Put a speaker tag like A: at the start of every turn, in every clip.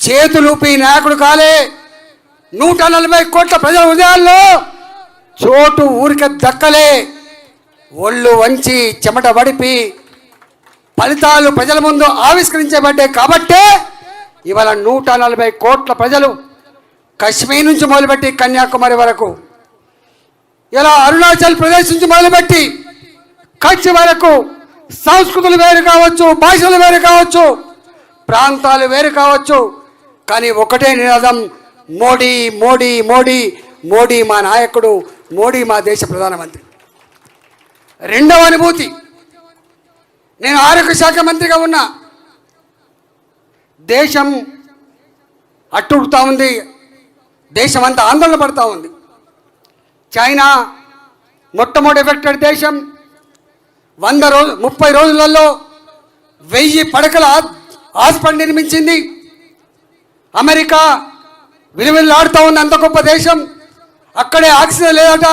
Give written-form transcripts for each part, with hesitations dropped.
A: చేతులూపి నాయకుడు కాలే. 140 కోట్ల ప్రజల హృదయాల్లో చోటు ఊరికే దక్కలే. ఒళ్ళు వంచి చెమట వడిపి ఫలితాలు ప్రజల ముందు ఆవిష్కరించబడ్డాయి. కాబట్టే ఇవాళ 140 కోట్ల ప్రజలు కశ్మీర్ నుంచి మొదలుపెట్టి కన్యాకుమారి వరకు, ఇలా అరుణాచల్ ప్రదేశ్ నుంచి మొదలుపెట్టి కచ్ వరకు సంస్కృతులు వేరు కావచ్చు, భాషలు వేరు కావచ్చు, ప్రాంతాలు వేరు కావచ్చు, కానీ ఒకటే నినాదం మోడీ మోడీ మోడీ. మోడీ మా నాయకుడు, మోడీ మా దేశ ప్రధానమంత్రి. రెండవ అనుభూతి, నేను ఆరోగ్య శాఖ మంత్రిగా ఉన్నా. దేశం అట్టుడుతూ ఉంది, దేశం అంతా ఆందోళన పడుతూ ఉంది. చైనా మొట్టమొదటి ఎఫెక్టెడ్ దేశం. 30 రోజులలో 1000 పడకల హాస్పిటల్ నిర్మించింది. అమెరికా విలువలాడుతూ ఉంది, అంత గొప్ప దేశం. అక్కడే ఆక్సిజన్ లేదట,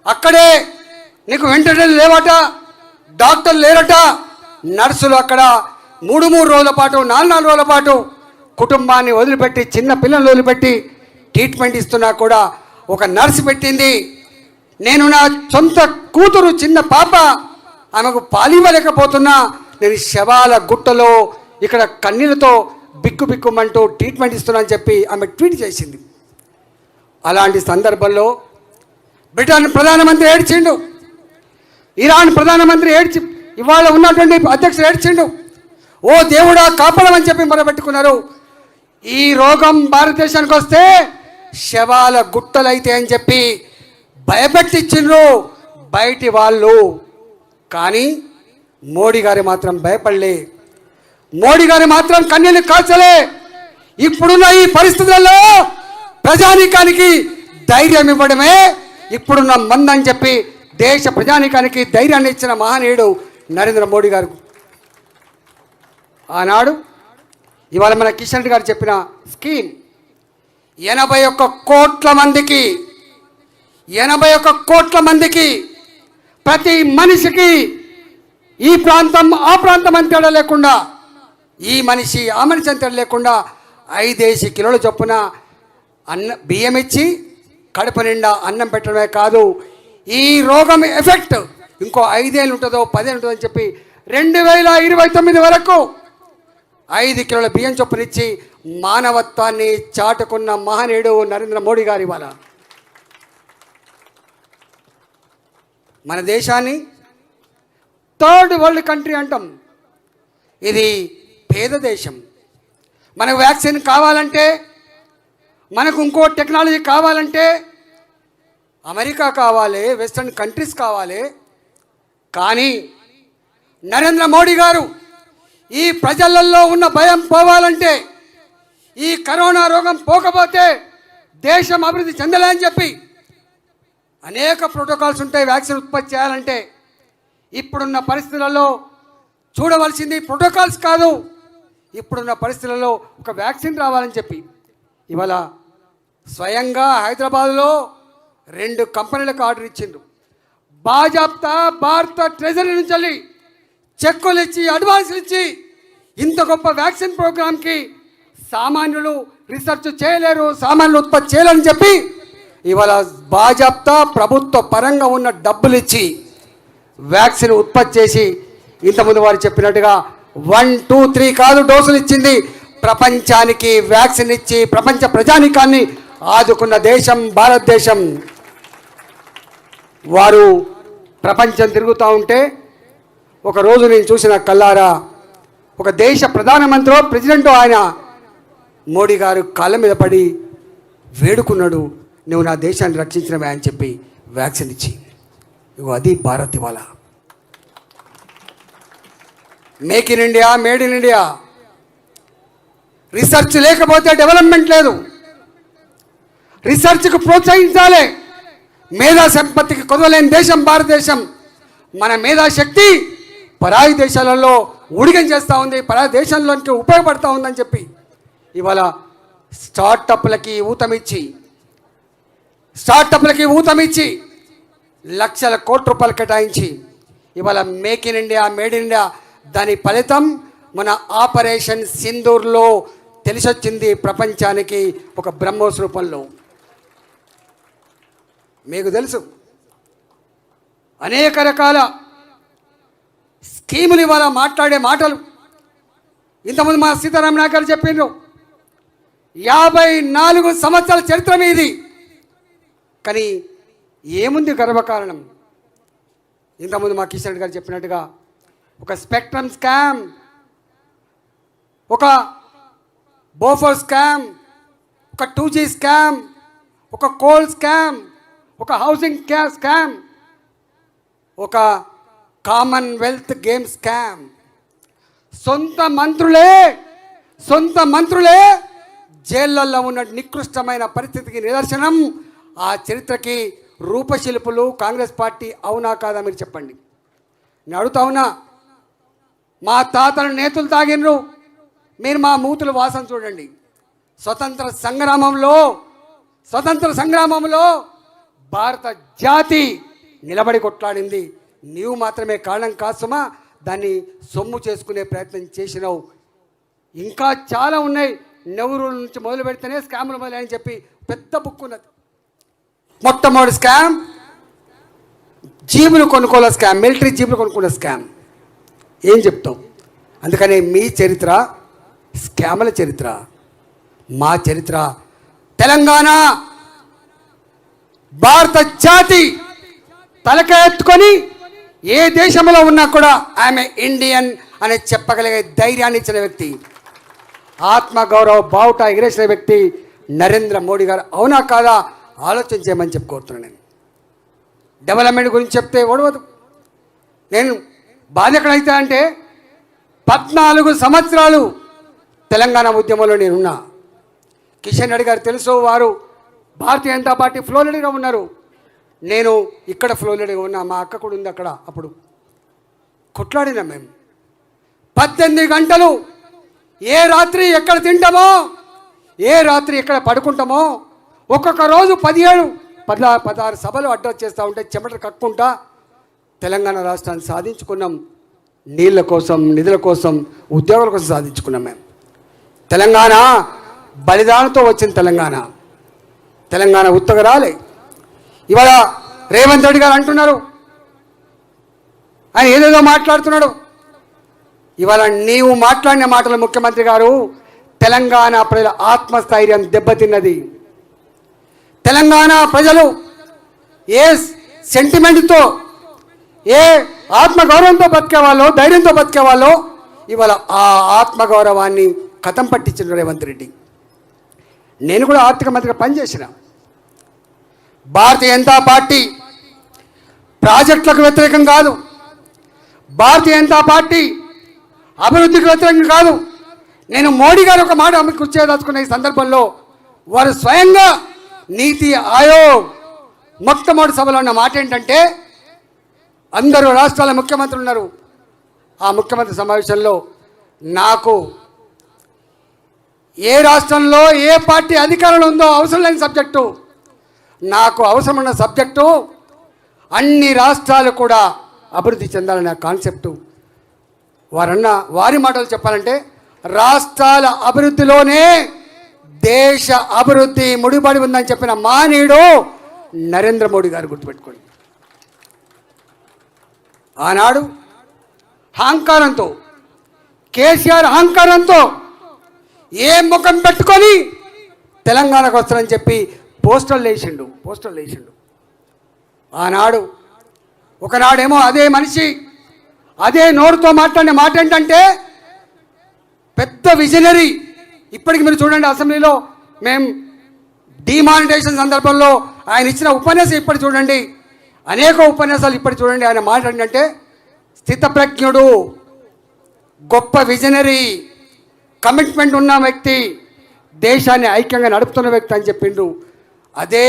A: అక్కడే నీకు వెంటిలేటర్ లేవట, డాక్టర్లు లేరట, నర్సులు అక్కడ 3 రోజుల పాటు 4 రోజుల పాటు కుటుంబాన్ని వదిలిపెట్టి, చిన్న పిల్లలు వదిలిపెట్టి ట్రీట్మెంట్ ఇస్తున్నా కూడా ఒక నర్సు పెట్టింది. నేను నా సొంత కూతురు చిన్న పాప, ఆమెకు పాలివ్వలేకపోతున్నా, నేను శవాల గుట్టలో ఇక్కడ కన్నీళ్ళతో బిక్కుబిక్కుమంటూ ట్రీట్మెంట్ ఇస్తున్నా అని చెప్పి ఆమె ట్వీట్ చేసింది. అలాంటి సందర్భంలో బ్రిటన్ ప్రధానమంత్రి ఏడ్చిండు, ఇరాన్ ప్రధానమంత్రి ఏడ్చి, ఇవాళ ఉన్నటువంటి అధ్యక్షుడు ఏడ్చిండు. ఓ దేవుడా కాపాడమని చెప్పి మొరబెట్టుకున్నారు. ఈ రోగం భారతదేశానికి వస్తే శవాల గుట్టలైతే అని చెప్పి భయపెట్టించిండ్రు బయటి వాళ్ళు. కానీ మోడీ గారు మాత్రం భయపడలే, మోడీ గారు మాత్రం కన్నీళ్ళు కాల్చలే. ఇప్పుడున్న ఈ పరిస్థితులలో ప్రజానీకానికి ధైర్యం ఇవ్వడమే ఇప్పుడున్న మందని చెప్పి దేశ ప్రజానీకానికి ధైర్యాన్ని ఇచ్చిన మహనీయుడు నరేంద్ర మోడీ గారు. ఆనాడు ఇవాళ మన కిషన్ రెడ్డి గారు చెప్పిన స్కీమ్ 81 కోట్ల మందికి, 81 కోట్ల మందికి, ప్రతి మనిషికి ఈ ప్రాంతం ఆ ప్రాంతం అని తేడా లేకుండా, ఈ మనిషి ఆ మనిషి అని తేడా లేకుండా 5 కిలోల చొప్పున బియ్యం ఇచ్చి కడుపు నిండా అన్నం పెట్టడమే కాదు, ఈ రోగం ఎఫెక్ట్ ఇంకో 5 ఏళ్ళు ఉంటుందో 10 ఏళ్ళు ఉంటుందో అని చెప్పి 2029 వరకు 5 కిలోల బియ్యం చొప్పునిచ్చి మానవత్వాన్ని చాటుకున్న మహనీయుడు నరేంద్ర మోడీ గారు. ఇవాళ మన దేశాన్ని థర్డ్ వరల్డ్ కంట్రీ అంటాం. ఇది పేద దేశం. మనకు వ్యాక్సిన్ కావాలంటే, మనకు ఇంకో టెక్నాలజీ కావాలంటే అమెరికా కావాలి, వెస్టర్న్ కంట్రీస్ కావాలి. కానీ నరేంద్ర మోడీ గారు ఈ ప్రజలలో ఉన్న భయం పోవాలంటే, ఈ కరోనా రోగం పోకపోతే దేశం అభివృద్ధి చెందలేని చెప్పి అనేక ప్రోటోకాల్స్ ఉంటాయి. వ్యాక్సిన్ ఉత్పత్తి చేయాలంటే ఇప్పుడున్న పరిస్థితులలో చూడవలసింది ప్రోటోకాల్స్ కాదు, ఇప్పుడున్న పరిస్థితులలో ఒక వ్యాక్సిన్ రావాలని చెప్పి ఇవాళ స్వయంగా హైదరాబాద్లో 2 కంపెనీలకు ఆర్డర్ ఇచ్చిండ్రు. బాజాప్తా భారత ట్రెజరీ నుంచి వెళ్ళి చెక్కులు ఇచ్చి, అడ్వాన్సులు ఇచ్చి, ఇంత గొప్ప వ్యాక్సిన్ ప్రోగ్రామ్కి సామాన్యులు రీసెర్చ్ చేయలేరు, సామాన్యులు ఉత్పత్తి చేయలేరని చెప్పి ఇవాళ బాజాప్తా ప్రభుత్వ పరంగా ఉన్న డబ్బులు ఇచ్చి వ్యాక్సిన్ ఉత్పత్తి చేసి, ఇంతకుముందు వారు చెప్పినట్టుగా 1, 2, 3 కాదు డోసులు ఇచ్చింది, ప్రపంచానికి వ్యాక్సిన్ ఇచ్చి ప్రపంచ ప్రజానీకాన్ని ఆదుకున్న దేశం భారతదేశం. వారు ప్రపంచం తిరుగుతూ ఉంటే ఒకరోజు నేను చూసిన కల్లారా, ఒక దేశ ప్రధానమంత్రి ప్రెసిడెంట్ ఆయన మోడీ గారు కాళ్ళ మీద పడి వేడుకున్నాడు, నువ్వు నా దేశాన్ని రక్షించినవే అని చెప్పి వ్యాక్సిన్ ఇచ్చి. అది భారత్. ఇవాళ make in India, made in India. Research లేకపోతే డెవలప్మెంట్ లేదు. రీసెర్చ్కు ప్రోత్సహించాలి. మేధా సంపత్తికి కొదవలేని దేశం భారతదేశం. మన మేధాశక్తి పరాయి దేశాలలో ఉడిగం చేస్తూ ఉంది, పరాయి దేశంలోనికి ఉపయోగపడుతూ ఉందని చెప్పి ఇవాళ స్టార్టప్లకి ఊతమిచ్చి లక్షల కోట్ల రూపాయలు కేటాయించి ఇవాళ make in India, made in India. దాని ఫలితం మన ఆపరేషన్ సింధూర్లో తెలిసొచ్చింది ప్రపంచానికి ఒక బ్రహ్మోస్ రూపంలో. మీకు తెలుసు అనేక రకాల స్కీములు ఇవాళ మాట్లాడే మాటలు. ఇంతకుముందు మా సీతారామనాయక్ గారు చెప్పిండ్రు 54 సంవత్సరాల చరిత్ర మీది. కానీ ఏముంది గర్వకారణం? ఇంతకుముందు మా కిషన్ రెడ్డి గారు చెప్పినట్టుగా ఒక స్పెక్ట్రమ్ స్కామ్, ఒక బోఫర్ స్కామ్, ఒక 2G స్కామ్, ఒక కోల్ స్కామ్, ఒక హౌసింగ్ స్కామ్, ఒక కామన్వెల్త్ గేమ్ స్కామ్. సొంత మంత్రులే జైళ్ళల్లో ఉన్న నికృష్టమైన పరిస్థితికి నిదర్శనం. ఆ చరిత్రకి రూపశిల్పులు కాంగ్రెస్ పార్టీ. అవునా కాదా మీరు చెప్పండి. నేను అడుగుతా ఉన్నా, మా తాతలు నేతులు తాగినరు, మీరు మా మూతులు వాసన చూడండి. స్వతంత్ర సంగ్రామంలో భారత జాతి నిలబడి కొట్లాడింది. నీవు మాత్రమే కారణం కాసుమా దాన్ని సొమ్ము చేసుకునే ప్రయత్నం చేసినావు. ఇంకా చాలా ఉన్నాయి. నెహ్రూ నుంచి మొదలు పెడితేనే స్కాములు మొదలని చెప్పి పెద్ద బుక్ ఉన్నది. మొట్టమొదటి స్కామ్ జీబులు కొనుక్కోలే స్కామ్, మిలిటరీ జీబులు కొనుక్కునే స్కామ్. ఏం చెప్తాం? అందుకనే మీ చరిత్ర స్కాముల చరిత్ర, మా చరిత్ర తెలంగాణ. భారత జాతి తలక ఎత్తుకొని ఏ దేశంలో ఉన్నా కూడా ఆమె ఇండియన్ అని చెప్పగలిగే ధైర్యాన్ని ఇచ్చిన వ్యక్తి, ఆత్మగౌరవ బావుట ఎగిరేసిన వ్యక్తి నరేంద్ర మోడీ గారు. అవునా కాదా ఆలోచన చేయమని చెప్పుకోతున్నాను. నేను డెవలప్మెంట్ గురించి చెప్తే ఓడవదు. నేను బాధ ఎక్కడైతే అంటే 14 సంవత్సరాలు తెలంగాణ ఉద్యమంలో నేనున్నా. కిషన్ రెడ్డి గారు తెలుసు, వారు భారతీయ జనతా పార్టీ ఫ్లోర్ లీడర్గా ఉన్నారు. నేను ఇక్కడ ఫ్లోర్ లీడర్గా ఉన్నా. మా అక్క కూడా ఉంది అక్కడ. అప్పుడు కొట్లాడినాం మేము 18 గంటలు. ఏ రాత్రి ఎక్కడ తింటామో, ఏ రాత్రి ఎక్కడ పడుకుంటామో, ఒక్కొక్క రోజు 16 సభలు అడ్రస్ చేస్తూ ఉంటే చెమట కక్కుంటా తెలంగాణ రాష్ట్రాన్ని సాధించుకున్నాం. నీళ్ళ కోసం, నిధుల కోసం, ఉద్యోగాల కోసం సాధించుకున్నాం మేము. తెలంగాణ బలిదానంతో వచ్చిన తెలంగాణ ఉత్తగా రాలే. ఇవాళ రేవంత్ రెడ్డి గారు అంటున్నారు, ఆయన ఏదేదో మాట్లాడుతున్నాడు. ఇవాళ నీవు మాట్లాడిన మాటలు ముఖ్యమంత్రి గారు తెలంగాణ ప్రజల ఆత్మస్థైర్యం దెబ్బతిన్నది. తెలంగాణ ప్రజలు ఏ సెంటిమెంట్తో, ఏ ఆత్మగౌరవంతో బతికేవాళ్ళో, ధైర్యంతో బతికేవాళ్ళో ఇవాళ ఆ ఆత్మగౌరవాన్ని కథం పట్టించిన రేవంత్ రెడ్డి. నేను కూడా ఆర్థిక మంత్రిగా పనిచేసిన. భారతీయ జనతా పార్టీ ప్రాజెక్టులకు వ్యతిరేకం కాదు, భారతీయ జనతా పార్టీ అభివృద్ధికి వ్యతిరేకం కాదు. నేను మోడీ గారు ఒక మాట కూర్చేదాచుకున్న ఈ సందర్భంలో వారు స్వయంగా నీతి ఆయోగ్ మొట్టమొదటి సభలో ఉన్న మాట ఏంటంటే, అందరూ రాష్ట్రాల ముఖ్యమంత్రులు ఉన్నారు. ఆ ముఖ్యమంత్రి సమావేశంలో నాకు ఏ రాష్ట్రంలో ఏ పార్టీ అధికారంలో ఉందో అవసరం లేని సబ్జెక్టు, నాకు అవసరమైన సబ్జెక్టు అన్ని రాష్ట్రాలు కూడా అభివృద్ధి చెందాలనే కాన్సెప్టు. వారి మాటలు చెప్పాలంటే రాష్ట్రాల అభివృద్ధిలోనే దేశ అభివృద్ధి ముడిపడి ఉందని చెప్పిన మానీయుడు నరేంద్ర మోడీ గారు. గుర్తుపెట్టుకోండి. ఆనాడు అహంకారంతో, కేసీఆర్ అహంకారంతో ఏ ముఖం పెట్టుకొని తెలంగాణకు వస్తారని చెప్పి పోస్టర్లు వేసిండు. ఆనాడు ఒకనాడేమో అదే మనిషి అదే నోరుతో మాట్లాడిన మాట ఏంటంటే పెద్ద విజనరీ. ఇప్పటికి మీరు చూడండి, అసెంబ్లీలో మేము డిమానిటైజేషన్ సందర్భంలో ఆయన ఇచ్చిన ఉపన్యాసం ఇప్పటి చూడండి, అనేక ఉపన్యాసాలు ఇప్పటి చూడండి. ఆయన మాట ఏంటంటే స్థితప్రజ్ఞుడు, గొప్ప విజనరీ, కమిట్మెంట్ ఉన్న వ్యక్తి, దేశాన్ని ఐక్యంగా నడుపుతున్న వ్యక్తి అని చెప్పిండు. అదే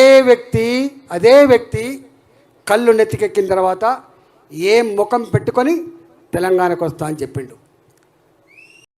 A: వ్యక్తి కళ్ళు నెత్తికెక్కిన తర్వాత ఏం ముఖం పెట్టుకొని తెలంగాణకు వస్తా అని చెప్పిండు.